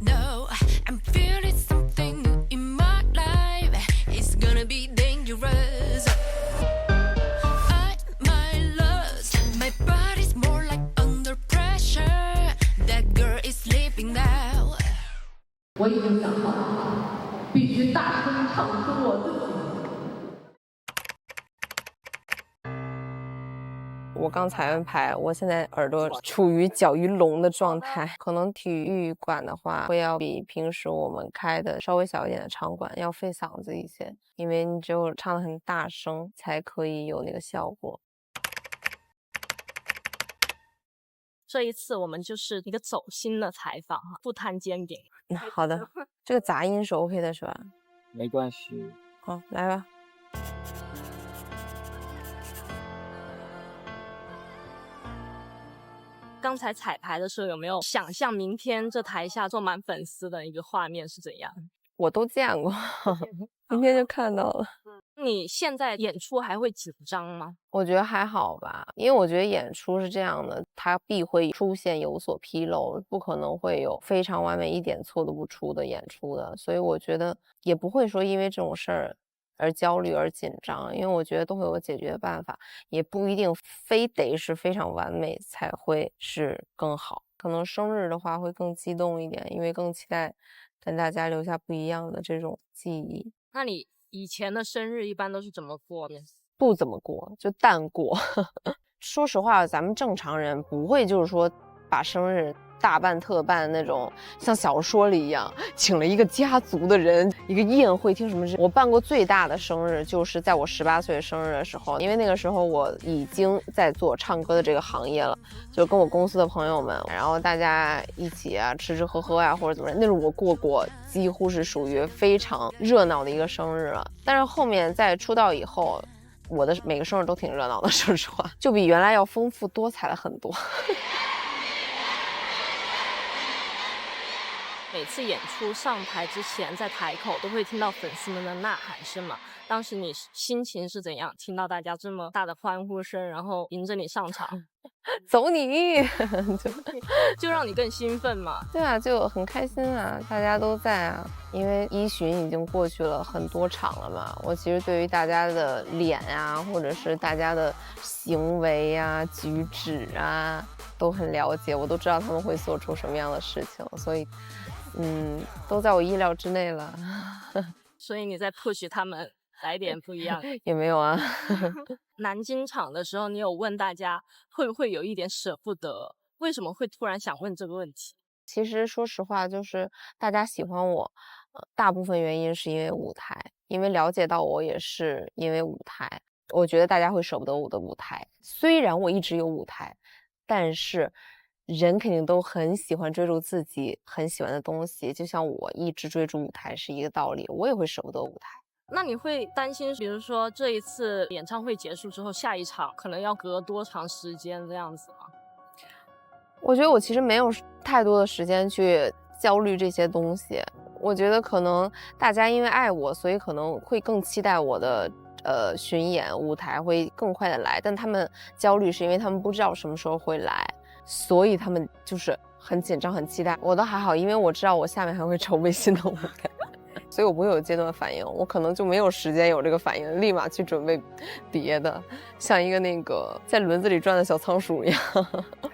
no, I'm feeling something new in my life. It's gonna be dangerous. I my lost, my body's more like under pressure. That girl is sleeping now. 我已经想好了，必须大声唱出我自己。我刚彩完牌，我现在耳朵处于搅鱼聋的状态，可能体育馆的话会要比平时我们开的稍微小一点的场馆要费嗓子一些，因为你只有唱得很大声才可以有那个效果。这一次我们就是一个走心的采访哈，不摊煎饼。好的，这个杂音是 OK 的是吧？没关系。好，来吧。刚才彩排的时候有没有想象明天这台下坐满粉丝的一个画面是怎样？我都见过，明天就看到了。你现在演出还会紧张吗？我觉得还好吧，因为我觉得演出是这样的，它必会出现有所纰漏，不可能会有非常完美一点错都不出的演出的，所以我觉得也不会说因为这种事儿而焦虑而紧张，因为我觉得都会有解决办法，也不一定非得是非常完美才会是更好。可能生日的话会更激动一点，因为更期待跟大家留下不一样的这种记忆。那你以前的生日一般都是怎么过呢？不怎么过，就淡过。说实话，咱们正常人不会就是说把生日大办特办那种，像小说里一样，请了一个家族的人，一个宴会厅什么。我办过最大的生日就是在我18岁生日的时候，因为那个时候我已经在做唱歌的这个行业了，就跟我公司的朋友们，然后大家一起啊吃吃喝喝啊或者怎么样，那是我过几乎是属于非常热闹的一个生日了。但是后面在出道以后，我的每个生日都挺热闹的，说实话，就比原来要丰富多彩了很多。每次演出上台之前，在台口都会听到粉丝们的呐喊声嘛。当时你心情是怎样？听到大家这么大的欢呼声，然后迎着你上场，走你就让你更兴奋嘛。对啊，就很开心啊，大家都在啊。因为1巡已经过去了很多场了嘛，我其实对于大家的脸啊，或者是大家的行为啊、举止啊，都很了解，我都知道他们会做出什么样的事情，所以都在我意料之内了。所以你在 push 他们来点不一样。也没有啊。南京场的时候，你有问大家会不会有一点舍不得？为什么会突然想问这个问题？其实说实话，就是大家喜欢我，大部分原因是因为舞台，因为了解到我也是因为舞台。我觉得大家会舍不得我的舞台，虽然我一直有舞台，但是人肯定都很喜欢追逐自己很喜欢的东西，就像我一直追逐舞台是一个道理，我也会舍不得舞台。那你会担心，比如说这一次演唱会结束之后，下一场可能要隔多长时间这样子吗？我觉得我其实没有太多的时间去焦虑这些东西，我觉得可能大家因为爱我，所以可能会更期待我的巡演舞台会更快的来，但他们焦虑是因为他们不知道什么时候会来，所以他们就是很紧张很期待。我倒还好，因为我知道我下面还会筹备新的舞台，所以我不会有阶段反应，我可能就没有时间有这个反应立马去准备别的，像一个那个在轮子里转的小仓鼠一样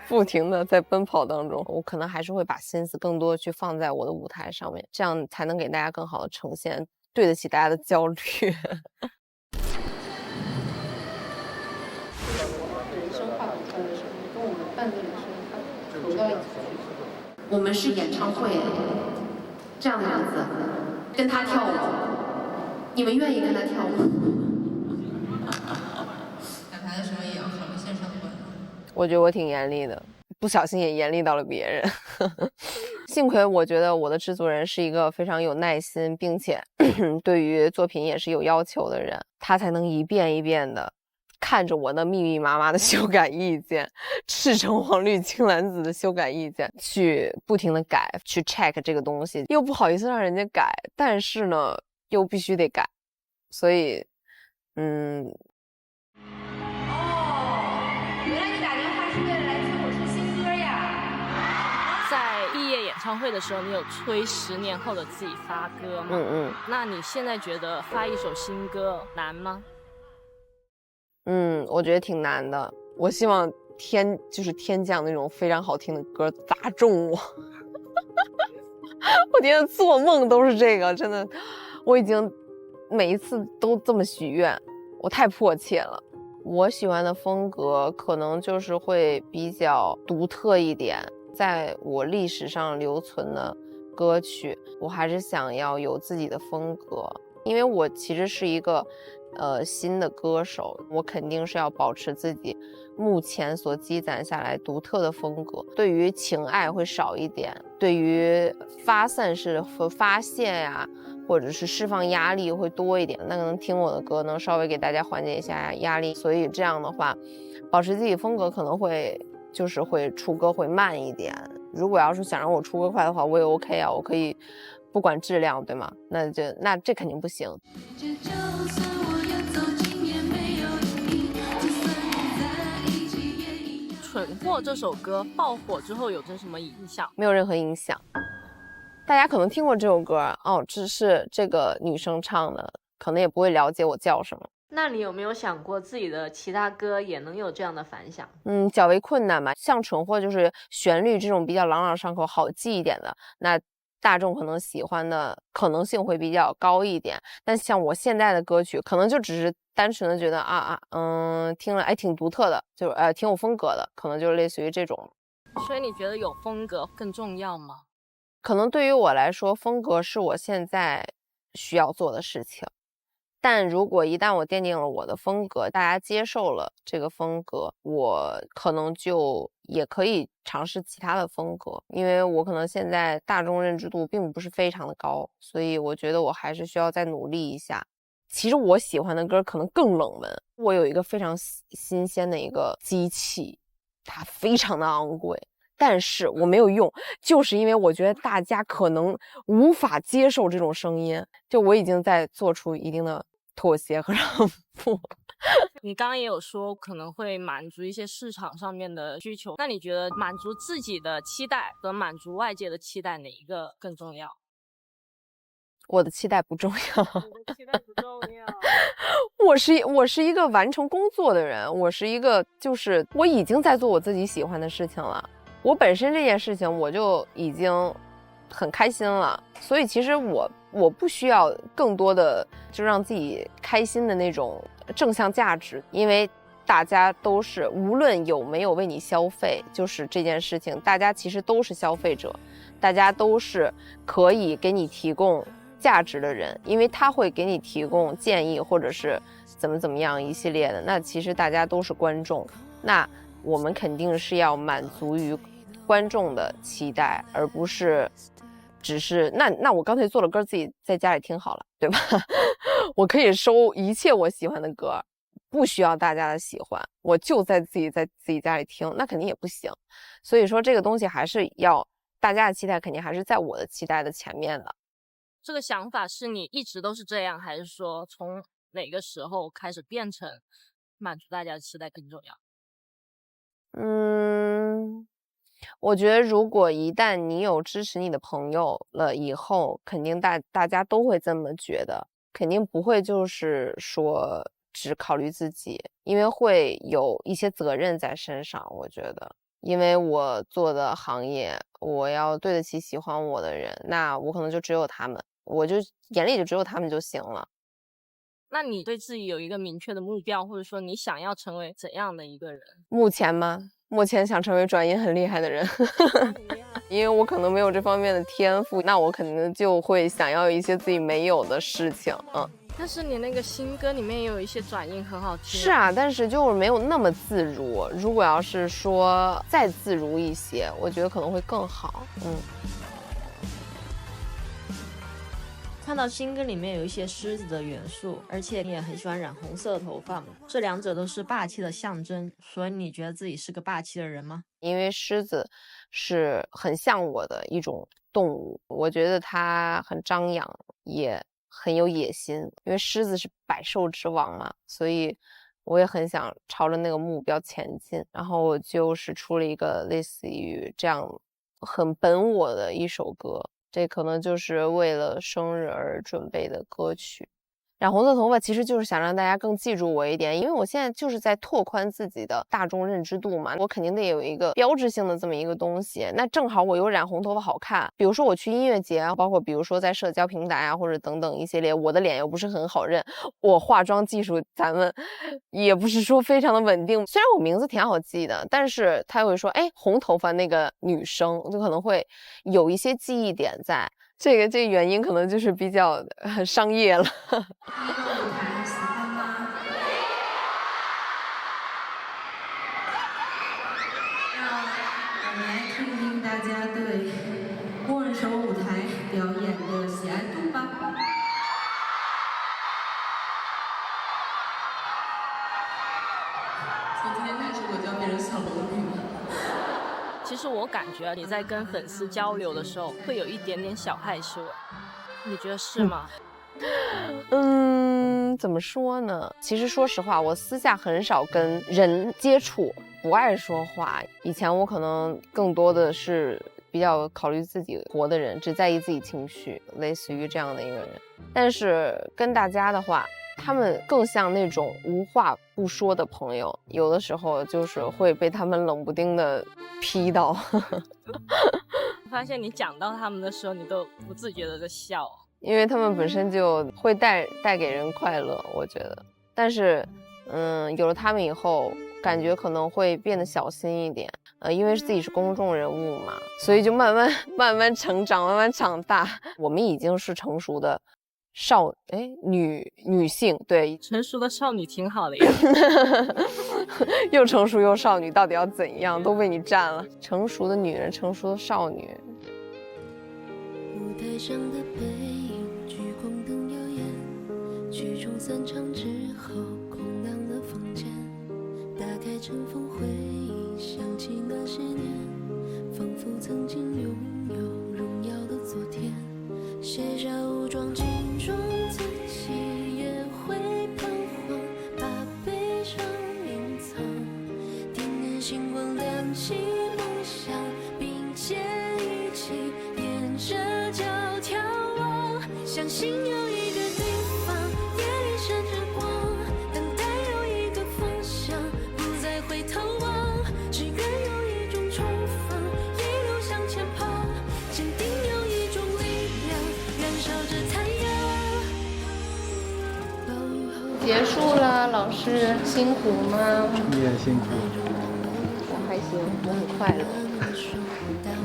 不停的在奔跑当中。我可能还是会把心思更多的去放在我的舞台上面，这样才能给大家更好的呈现，对得起大家的焦虑。人声化比较的时候，跟我们伴奏的声音投到一起去。我们是演唱会，这样的样子，跟他跳舞，你们愿意跟他跳舞？彩排的时候也要考虑线上的观众。我觉得我挺严厉的，不小心也严厉到了别人。幸亏我觉得我的制作人是一个非常有耐心，并且对于作品也是有要求的人，他才能一遍一遍的看着我的密密麻麻的修改意见，赤橙黄绿青蓝紫的修改意见，去不停的改，去 check 这个东西，又不好意思让人家改，但是呢又必须得改，所以原来你打电话是为了来听我唱新歌呀？在毕业演唱唱会的时候，你有催10年后的自己发歌吗？那你现在觉得发一首新歌难吗？我觉得挺难的。我希望天降那种非常好听的歌砸中我。我今天做梦都是这个，真的，我已经每一次都这么许愿，我太迫切了。我喜欢的风格可能就是会比较独特一点，在我历史上留存的歌曲，我还是想要有自己的风格，因为我其实是一个新的歌手，我肯定是要保持自己目前所积攒下来独特的风格。对于情爱会少一点，对于发散式和发泄呀，或者是释放压力会多一点。那可能听我的歌能稍微给大家缓解一下压力，所以这样的话，保持自己风格可能会出歌会慢一点。如果要是想让我出歌快的话，我也 OK 啊，我可以不管质量，对吗？那这肯定不行。蠢货这首歌爆火之后有着什么影响？没有任何影响。大家可能听过这首歌，这是这个女生唱的，可能也不会了解我叫什么。那你有没有想过自己的其他歌也能有这样的反响？较为困难嘛。像蠢货就是旋律这种比较朗朗上口、好记一点的，那大众可能喜欢的可能性会比较高一点。但像我现在的歌曲，可能就只是单纯的觉得听了挺独特的，就是挺有风格的，可能就是类似于这种。所以你觉得有风格更重要吗？可能对于我来说，风格是我现在需要做的事情。但如果一旦我奠定了我的风格，大家接受了这个风格，我可能就也可以尝试其他的风格，因为我可能现在大众认知度并不是非常的高，所以我觉得我还是需要再努力一下。其实我喜欢的歌可能更冷门，我有一个非常新鲜的一个机器，它非常的昂贵，但是我没有用，就是因为我觉得大家可能无法接受这种声音，就我已经在做出一定的妥协和让步。你刚刚也有说可能会满足一些市场上面的需求，那你觉得满足自己的期待和满足外界的期待哪一个更重要？我的期待不重要。你的期待不重要。我是一个完成工作的人，我是一个就是我已经在做我自己喜欢的事情了，我本身这件事情我就已经很开心了，所以其实我不需要更多的就让自己开心的那种正向价值，因为大家都是无论有没有为你消费，就是这件事情大家其实都是消费者，大家都是可以给你提供价值的人，因为他会给你提供建议或者是怎么样一系列的，那其实大家都是观众，那我们肯定是要满足于观众的期待，而不是只是那我干脆做了歌自己在家里听好了，对吧？我可以收一切我喜欢的歌，不需要大家的喜欢，我就在自己家里听，那肯定也不行。所以说这个东西还是要大家的期待肯定还是在我的期待的前面的。这个想法是你一直都是这样，还是说从哪个时候开始变成满足大家的期待更重要？我觉得如果一旦你有支持你的朋友了以后，肯定大家都会这么觉得，肯定不会就是说只考虑自己，因为会有一些责任在身上，我觉得。因为我做的行业，我要对得起喜欢我的人，那我可能就只有他们，我就眼里就只有他们就行了。那你对自己有一个明确的目标，或者说你想要成为怎样的一个人？目前吗？目前想成为转音很厉害的人。因为我可能没有这方面的天赋，那我肯定就会想要一些自己没有的事情。但是你那个新歌里面也有一些转音很好听。是啊，但是就是没有那么自如，如果要是说再自如一些，我觉得可能会更好。看到新歌里面有一些狮子的元素，而且你也很喜欢染红色的头发嘛，这两者都是霸气的象征，所以你觉得自己是个霸气的人吗？因为狮子是很像我的一种动物，我觉得它很张扬，也很有野心，因为狮子是百兽之王嘛，所以我也很想朝着那个目标前进，然后我就是出了一个类似于这样很本我的一首歌，这可能就是为了生日而准备的歌曲。染红色头发其实就是想让大家更记住我一点，因为我现在就是在拓宽自己的大众认知度嘛，我肯定得有一个标志性的这么一个东西。那正好我有染红头发好看，比如说我去音乐节，包括比如说在社交平台啊，或者等等一系列，我的脸又不是很好认，我化妆技术咱们也不是说非常的稳定。虽然我名字挺好记的，但是他会说，哎，红头发那个女生，就可能会有一些记忆点在。这个原因可能就是比较商业了。第一个舞台喜欢吗？让我们来听听大家对握手舞台表演的喜爱度吧。从今天开始，我就要变成小龙女了。其实我感觉你在跟粉丝交流的时候会有一点点小害羞，你觉得是吗？怎么说呢？其实说实话，我私下很少跟人接触，不爱说话。以前我可能更多的是比较考虑自己活的人，只在意自己情绪，类似于这样的一个人。但是跟大家的话，他们更像那种无话不说的朋友，有的时候就是会被他们冷不丁的劈到。发现你讲到他们的时候，你都不自觉的在笑，因为他们本身就会带给人快乐，我觉得。但是，有了他们以后，感觉可能会变得小心一点。因为自己是公众人物嘛，所以就慢慢成长，慢慢长大。我们已经是成熟的女性，对，成熟的少女挺好的呀。又成熟又少女，到底要怎样？都被你占了。成熟的女人，成熟的少女。舞台上的背影，聚光灯耀眼，曲终散场之后，空荡了房间，打开尘封回忆，想起那些年，仿佛曾经拥有荣耀的昨天，卸下武装，镜中自己也会彷徨，把悲伤隐藏，点点星光亮起梦想，并肩一起沿着脚眺望，相信有一个地方，夜里闪着光，等待有一个方向，不再回头望，只愿有一种重逢，一路向前跑，坚定有一种力量，燃烧着太阳。暴雨后结束了，老师辛苦吗？你也辛苦。我还行，我很快乐。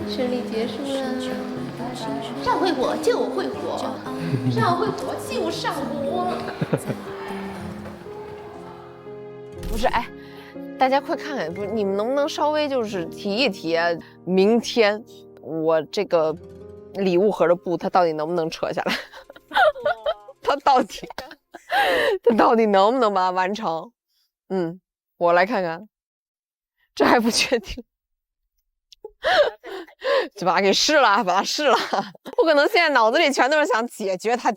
顺利结束了。上回火就会火，上回火就上火。不是，哎，大家快看看，不是你们能不能稍微就是提一提啊？明天我这个礼物盒的布，它到底能不能扯下来？它到底能不能把它完成？我来看看，这还不确定。就把它给试了，不可能现在脑子里全都是想解决它。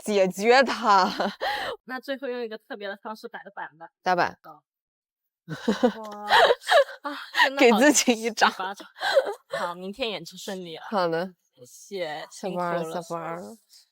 那最后用一个特别的方式摆个板吧，打板。哇啊！给自己一掌。好，明天演出顺利了。好的，谢谢，下辛苦了。班了。